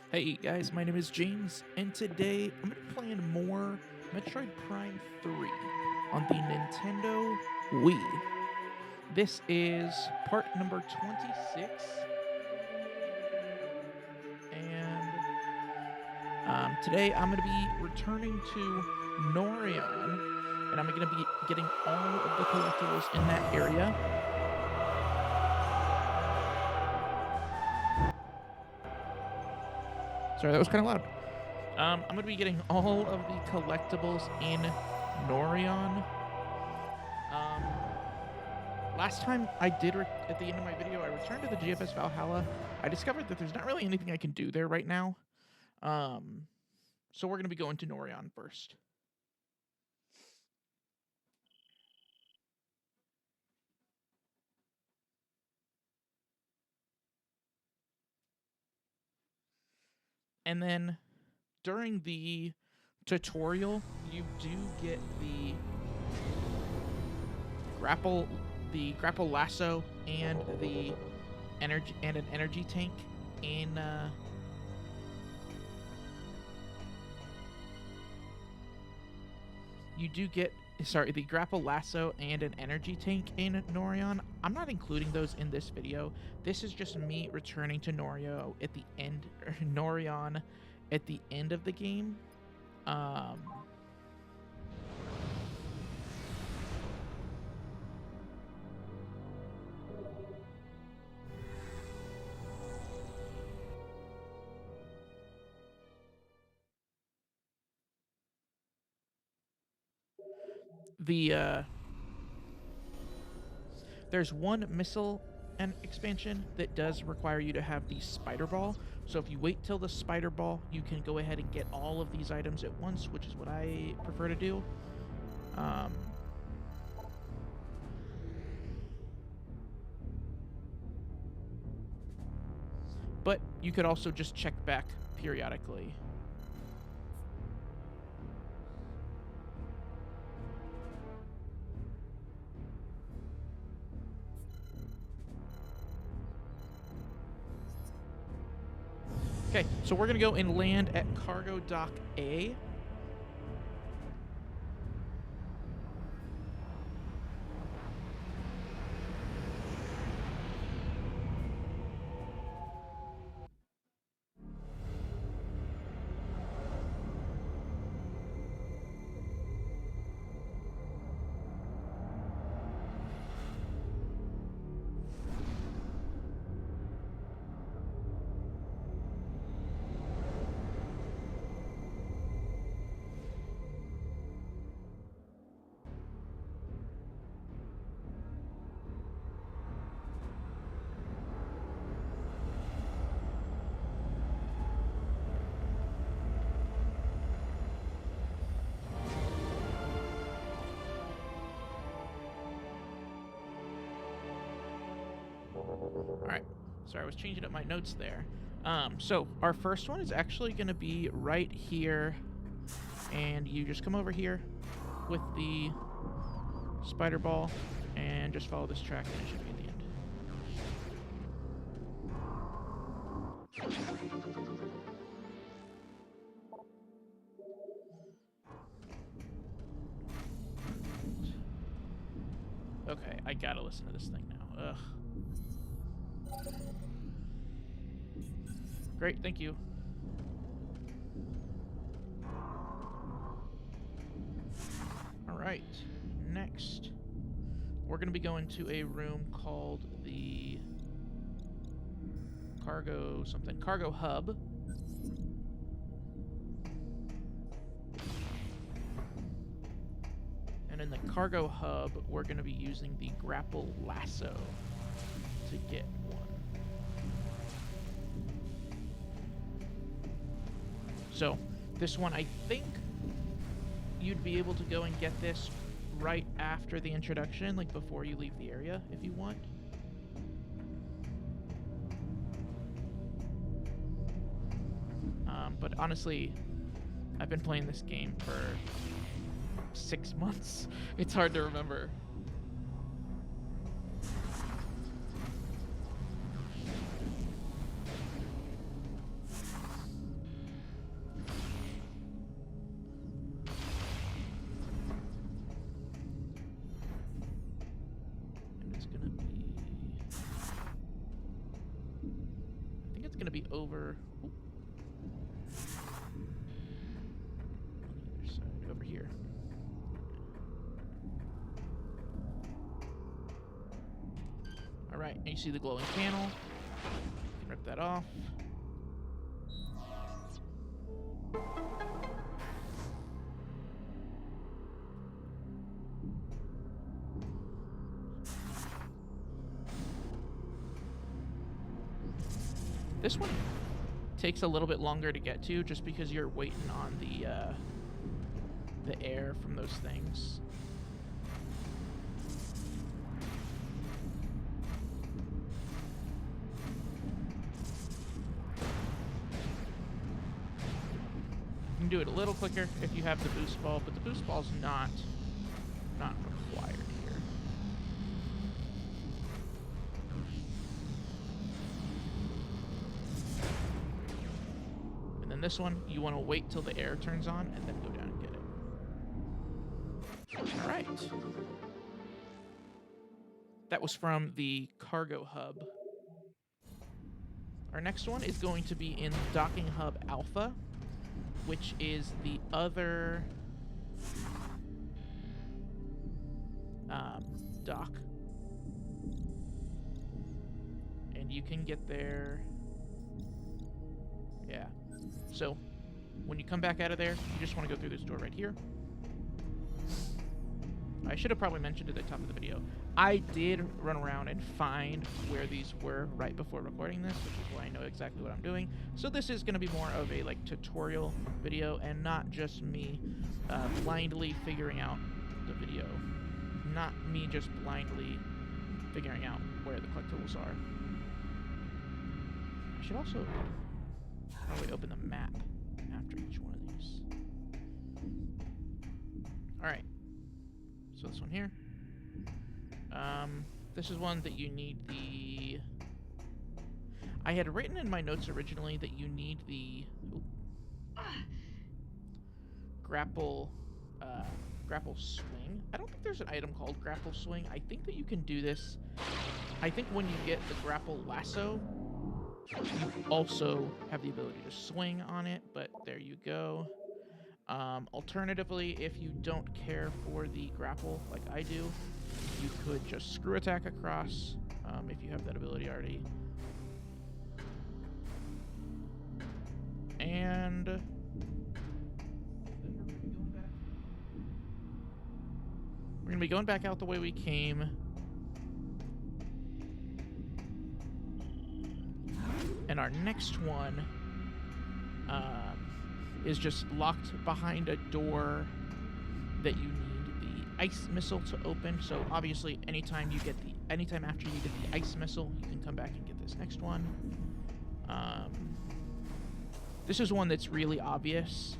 Hey guys, my name is James, and today I'm going to be playing more Metroid Prime 3 on the Nintendo Wii. This is part number 26, and today I'm going to be returning to Norion, and I'm going to be getting all of the collectibles in that area. Sorry, that was kind of loud. I'm going to be getting all of the collectibles in Norion. Last time I did, at the end of my video, I returned to the GFS Valhalla. I discovered that there's not really anything I can do there right now. So we're going to be going to Norion first. And then during the tutorial, you do get the grapple lasso and the energy and an energy tank in you do get the grapple lasso and an energy tank in Norion. I'm not including those in this video. This is just me returning to Norion at the end of the game. There's one missile and expansion that does require you to have the spider ball. So if you wait till the spider ball, you can go ahead and get all of these items at once, which is what I prefer to do. But you could also just check back periodically. Okay, so we're going to go and land at Cargo Dock A. Alright, sorry, I was changing up my notes there. So our first one is actually going to be right here, and you just come over here with the spider ball and just follow this track and it should be at the end. Okay, I gotta listen to this thing now. Ugh. Great, thank you. Alright, next, we're going to be going to a room called the Cargo Hub. And in the Cargo Hub, we're going to be using the grapple lasso to get one. So, this one, I think you'd be able to go and get this right after the introduction, like before you leave the area, if you want. But honestly, I've been playing this game for 6 months. It's hard to remember. going to be over... Ooh. On the other side, over here. Alright, and you see the glowing panel. You can rip that off. This one takes a little bit longer to get to just because you're waiting on the air from those things. You can do it a little quicker if you have the boost ball, but the boost ball's not required here. And then this one, you want to wait till the air turns on and then go down and get it. All right. That was from the cargo hub. Our next one is going to be in Docking Hub Alpha, which is the other dock. And you can get there. Yeah. So, when you come back out of there, you just want to go through this door right here. I should have probably mentioned at the top of the video. I did run around and find where these were right before recording this, which is why I know exactly what I'm doing. So this is going to be more of a tutorial video and not just me blindly figuring out the video. Not me just blindly figuring out where the collectibles are. I should also probably open the map after each one of these. Alright. So this one here. This is one that you need the... I had written in my notes originally that you need the grapple swing. I don't think there's an item called grapple swing. I think that you can do this. I think when you get the grapple lasso, you also have the ability to swing on it, but there you go. Alternatively, if you don't care for the grapple like I do, you could just screw attack across if you have that ability already. And we're going to be going back out the way we came. And our next one is just locked behind a door that you need the ice missile to open. So obviously, anytime after you get the ice missile, you can come back and get this next one. This is one that's really obvious.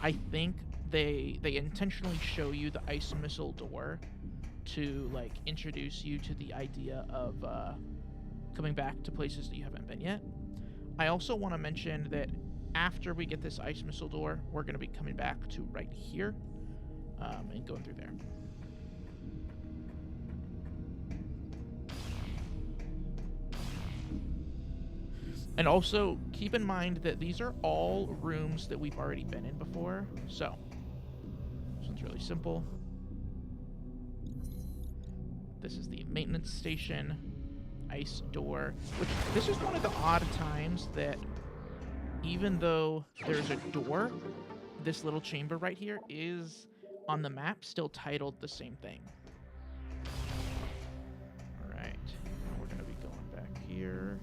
I think they intentionally show you the ice missile door to introduce you to the idea of coming back to places that you haven't been yet. I also want to mention that after we get this ice missile door, we're going to be coming back to right here and going through there. And also, keep in mind that these are all rooms that we've already been in before. So, this one's really simple. This is the maintenance station, ice door, which this is one of the odd times that even though there's a door, this little chamber right here is on the map still titled the same thing. All right, now we're going to be going back here.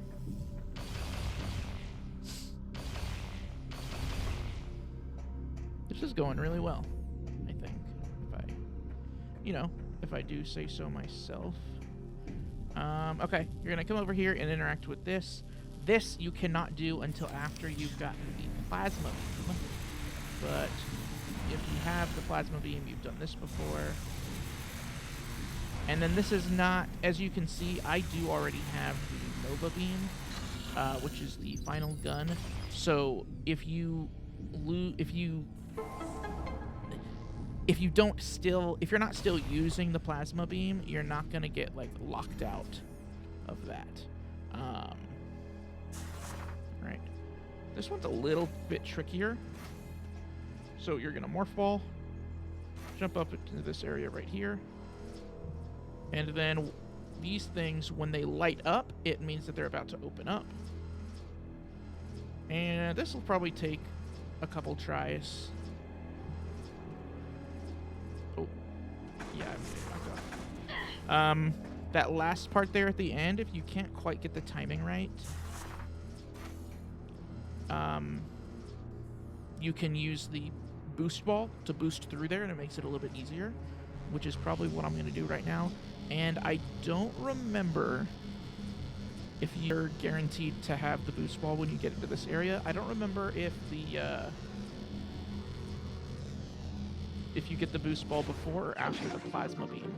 This is going really well, I think, if I do say so myself. Okay, you're going to come over here and interact with this. This you cannot do until after you've gotten the plasma beam. But if you have the plasma beam, you've done this before. And then this is not, as you can see, I do already have the Nova beam, which is the final gun. So if you're not still using the plasma beam, you're not gonna get locked out of that. This one's a little bit trickier. So you're going to morph ball, jump up into this area right here, and then these things, when they light up, it means that they're about to open up. And this will probably take a couple tries. Oh, yeah, I made it. That last part there at the end, if you can't quite get the timing right, you can use the boost ball to boost through there, and it makes it a little bit easier, which is probably what I'm going to do right now. And I don't remember if you're guaranteed to have the boost ball when you get into this area. I don't remember if if you get the boost ball before or after the plasma beam.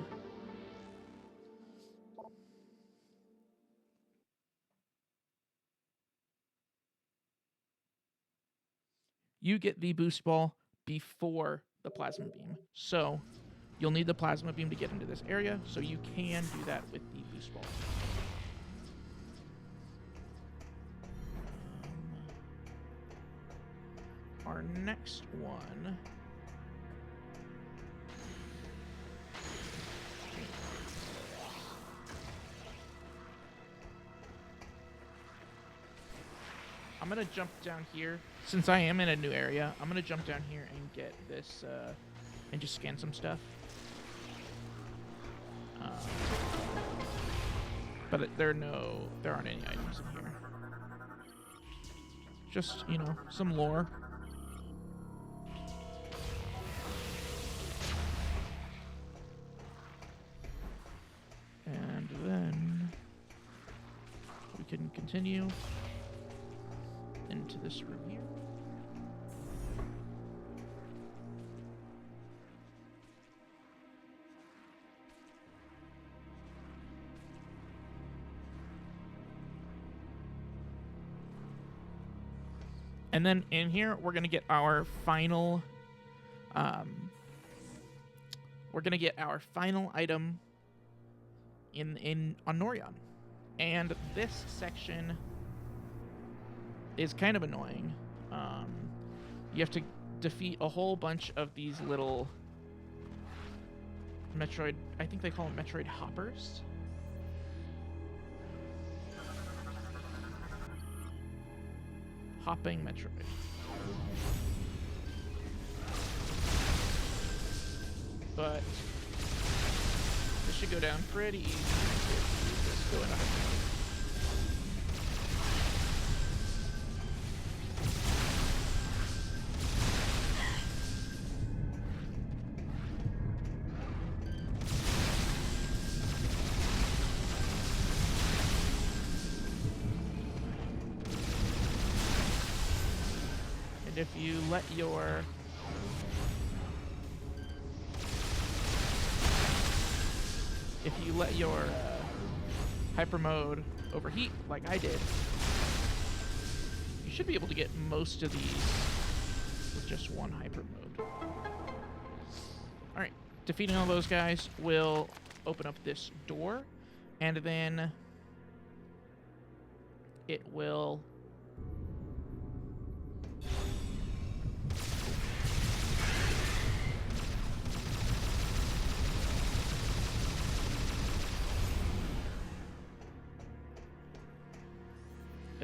You get the boost ball before the plasma beam. So you'll need the plasma beam to get into this area, so you can do that with the boost ball. Our next one... I'm going to jump down here. Since I am in a new area, I'm going to jump down here and get this, and just scan some stuff. But there aren't any items in here. Just, you know, some lore. And then we can continue into this room here. And then in here, we're gonna get our final, item on Norion, and this section is kind of annoying. You have to defeat a whole bunch of these little Metroid, I think they call them Metroid hoppers. Hopping Metroid. But this should go down pretty easy. Just go in a if you let your hyper mode overheat like I did, you should be able to get most of these with just one hyper mode. Alright, defeating all those guys will open up this door, and then it will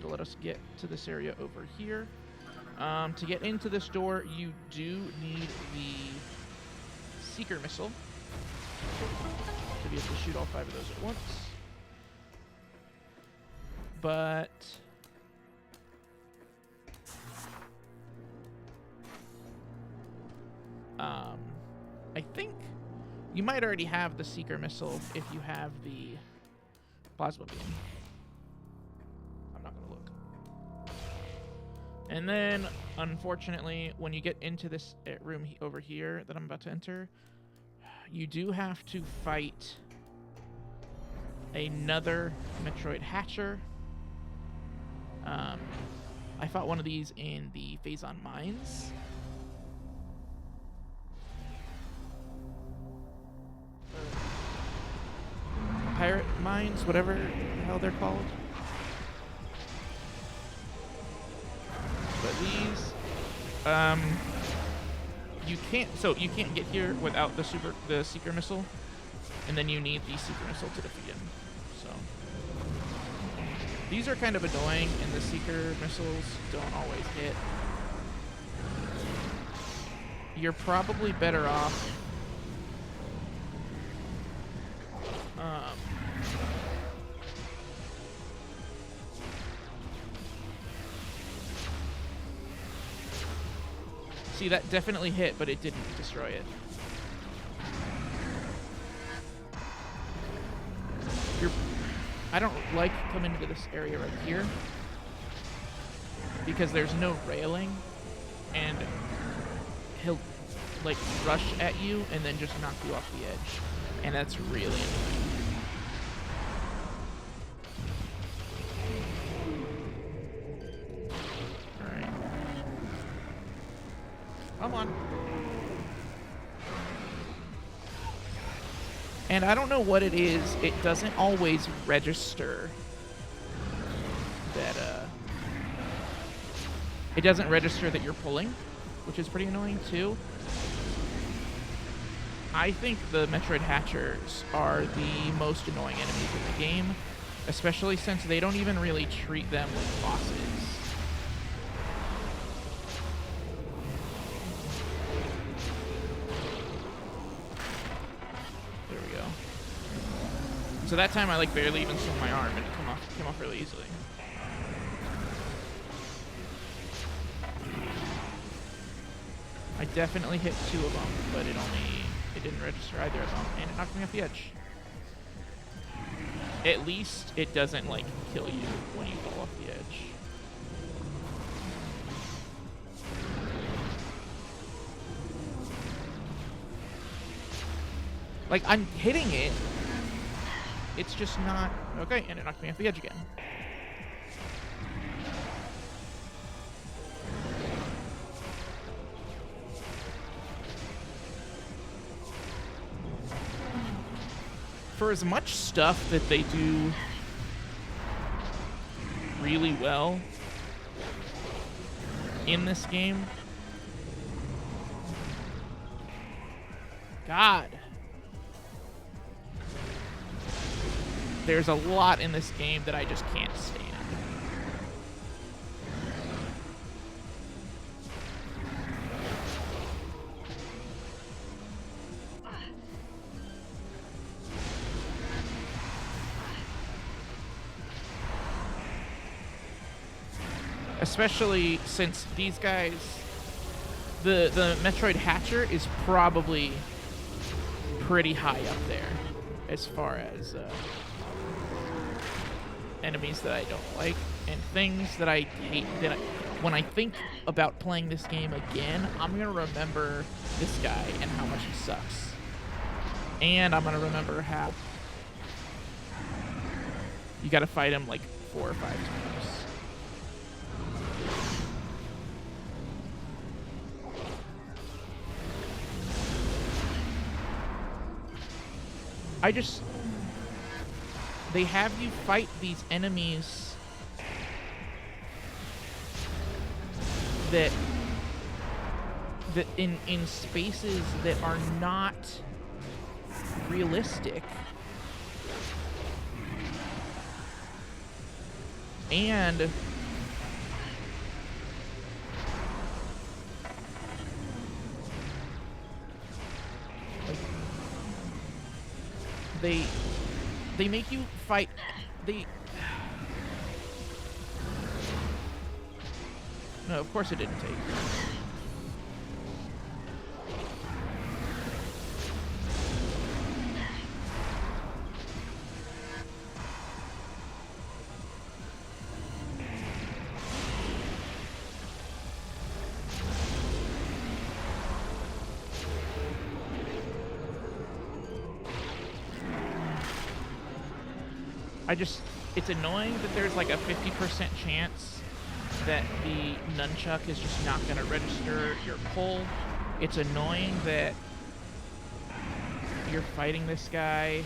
let us get to this area over here. To get into this door, you do need the Seeker Missile to be able to shoot all 5 of those at once. But I think you might already have the Seeker Missile if you have the Plasma Beam. And then, unfortunately, when you get into this room over here that I'm about to enter, you do have to fight another Metroid Hatcher. I fought one of these in the Phazon Mines. Pirate Mines, whatever the hell they're called. these. You can't get here without the Seeker Missile, and then you need the Seeker Missile to defeat him. So these are kind of annoying, and the Seeker Missiles don't always hit. You're probably better off see, that definitely hit, but it didn't destroy it. I don't like coming into this area right here because there's no railing, and he'll like rush at you and then just knock you off the edge, and that's really annoying. Alright. Come on. And I don't know what it is, it doesn't always register that, it doesn't register that you're pulling, which is pretty annoying too. I think the Metroid Hatchers are the most annoying enemies in the game, especially since they don't even really treat them like bosses. There we go. So that time I like barely even swung my arm and it came off really easily. I definitely hit 2 of them, but it didn't register either of them, and it knocked me off the edge. At least it doesn't like kill you when you fall off the edge. Like, I'm hitting it, it's just not okay, and it knocked me off the edge again. For as much stuff that they do really well in this game, God, there's a lot in this game that I just can't stand. Especially since these guys, the Metroid Hatcher is probably pretty high up there as far as enemies that I don't like and things that I hate. When I think about playing this game again, I'm gonna remember this guy and how much he sucks, and I'm gonna remember how you gotta fight him like 4 or 5 times. They have you fight these enemies that in spaces that are not realistic. And they make you fight. No, of course it didn't take. It's annoying that there's like a 50% chance that the nunchuck is just not going to register your pull. It's annoying that you're fighting this guy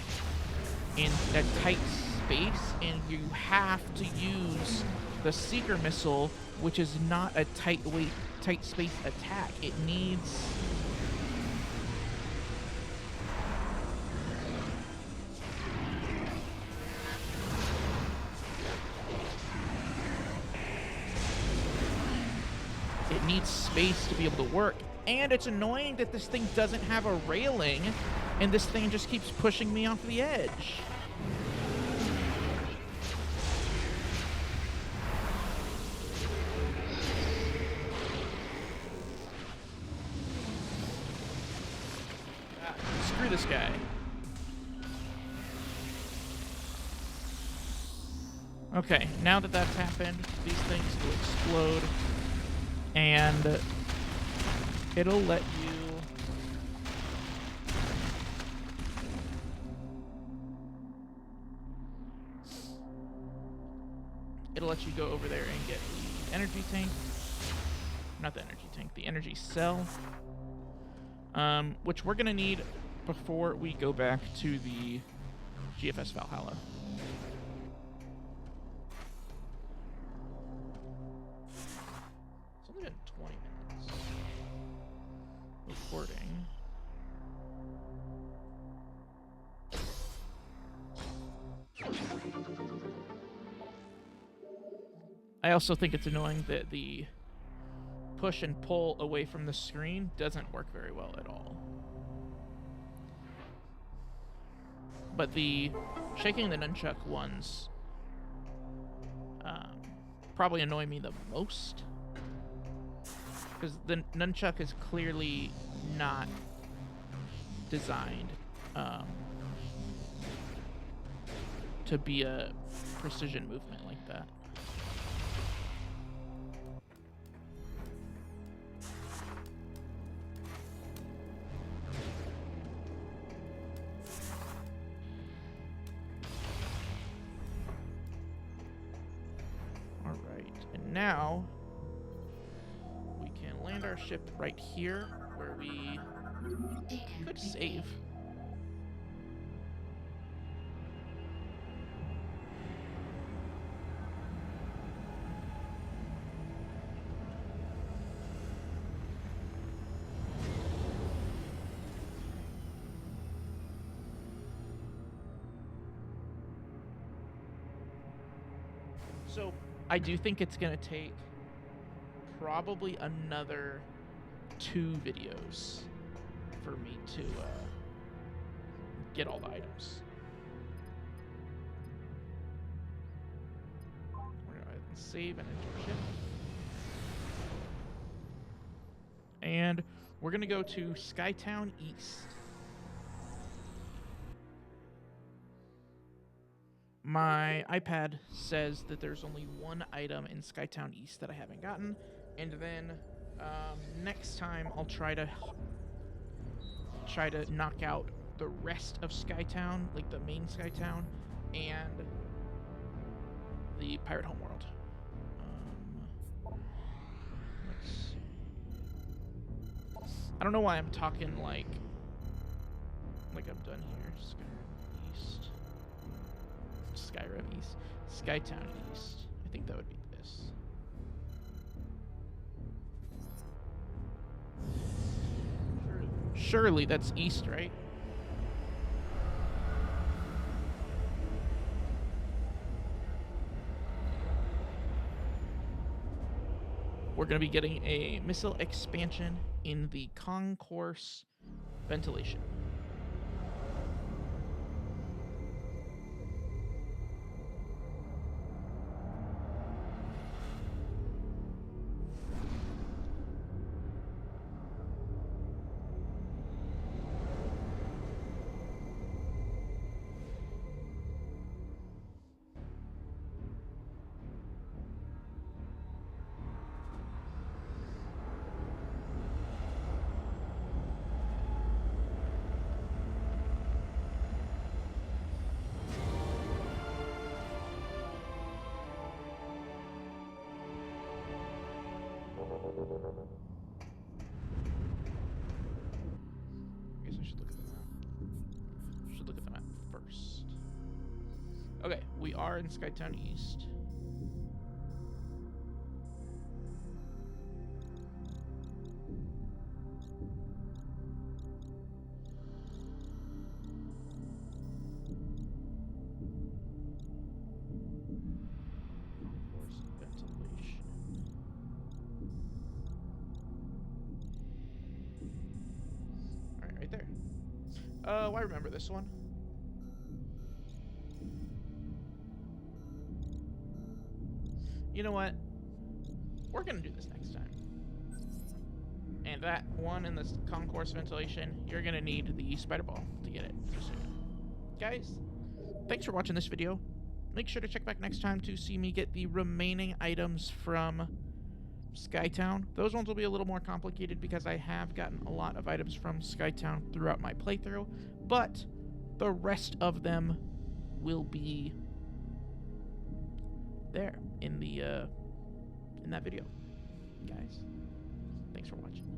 in a tight space and you have to use the Seeker Missile, which is not a tight space attack. It needs... It needs space to be able to work. And it's annoying that this thing doesn't have a railing, and this thing just keeps pushing me off the edge. Screw this guy. Okay, now that that's happened, these things will explode, and it'll let you... It'll let you go over there and get the energy tank. Not the energy tank, the energy cell. Which we're going to need before we go back to the GFS Valhalla. It's only been 20 minutes. Recording. I also think it's annoying that the push and pull away from the screen doesn't work very well at all. But the shaking the nunchuck ones probably annoy me the most, because the nunchuck is clearly not designed to be a precision movement like that. Now, we can land our ship right here, where we could save. So, I do think it's going to take probably another 2 videos for me to get all the items. We're going to save and enter ship. And we're going to go to Skytown East. My iPad says that there's only 1 item in Skytown East that I haven't gotten, and then next time I'll try to knock out the rest of Skytown, like the main Skytown, and the Pirate Homeworld. I don't know why I'm talking like I'm done here. Skyrim East. Skytown East. I think that would be this. Surely that's East, right? We're going to be getting a missile expansion in the concourse ventilation. I guess I should look at the map. Should look at the map first. Okay, we are in Skytown East. Oh, I remember this one. You know what? We're gonna do this next time. And that one in this concourse ventilation, you're gonna need the spider ball to get it. Just so you know. Guys, thanks for watching this video. Make sure to check back next time to see me get the remaining items from Skytown. Those ones will be a little more complicated because I have gotten a lot of items from Skytown throughout my playthrough, but the rest of them will be there in the in that video. Guys, thanks for watching.